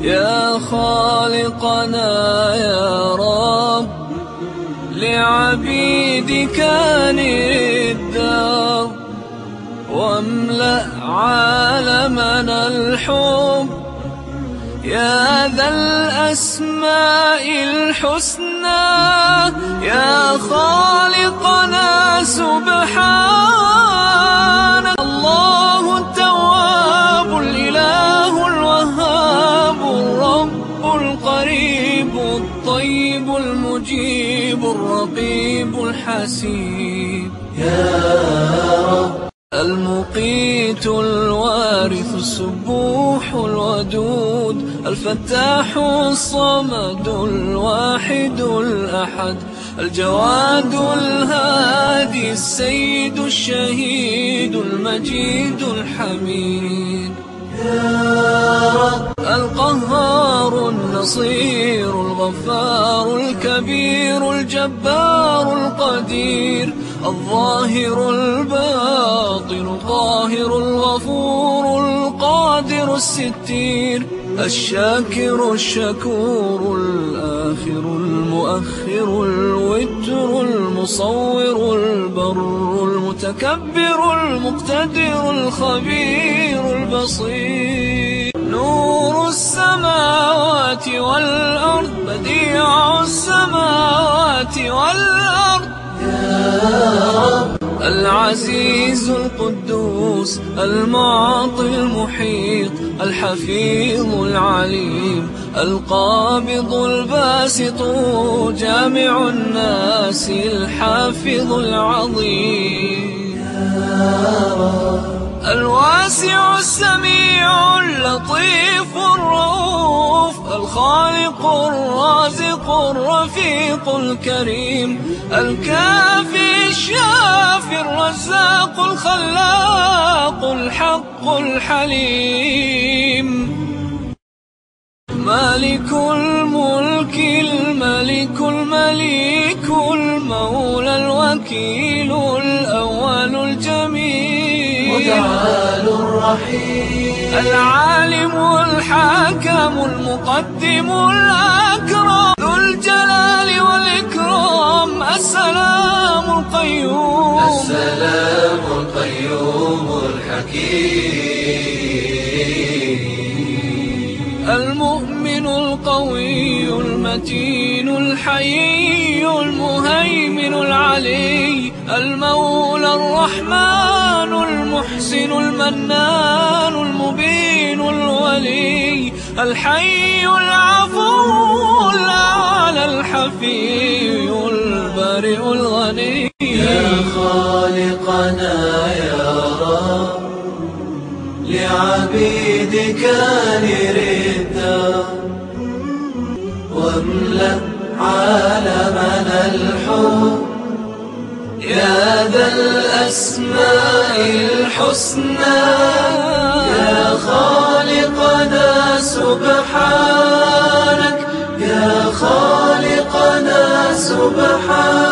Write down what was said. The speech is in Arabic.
يا خالقنا يا رب لعبيدك نر الدار، واملأ عالمنا الحب يا ذا الأسماء الحسنى. يا خالقنا سبحانك، الله التواب الإله الوهاب الرب القريب الطيب المجيب الرقيب الحسيب. يا رب المقيت الوارث السبوح الودود الفتاح الصمد الواحد الأحد الجواد الهادي السيد الشهيد المجيد الحميد. يا رب القهار النصير الغفار الكبير الجبار القدير الظاهر الباطن القاهر الغفور القادر الستير الشاكر الشكور الآخر المؤخر الوتر المصور البر المتكبر المقتدر الخبير البصير. نور السماوات والأرض بديع السماوات والأرض. العزيز القدوس المعطي المحيط الحفيظ العليم القابض الباسط جامع الناس الحافظ العظيم. الواسع السميع اللطيف الرؤوف الخالق الرازق الرفيق الكريم الكافي الشافي الرزاق الخلاق الحق الحليم. مالك الملك الملك المليك المولى الوكيل الأول الجميل متعال الرحيم العالم الحاكم المقدم الأكرم ذو الجلال والإكرام السلام القيوم الحكيم المؤمن القوي المتين الحيي المهيمن العلي المولى الرحمن المحسن المنان المبين الولي الحي العفو الأعلى الحفي البارئ الغني. يا خالقنا يا رب لعبيدك نر الدار، واملأ عالمنا الحب يا ذا الأسماء الحسنى. يا خالقنا سبحانك، يا خالقنا سبحانك.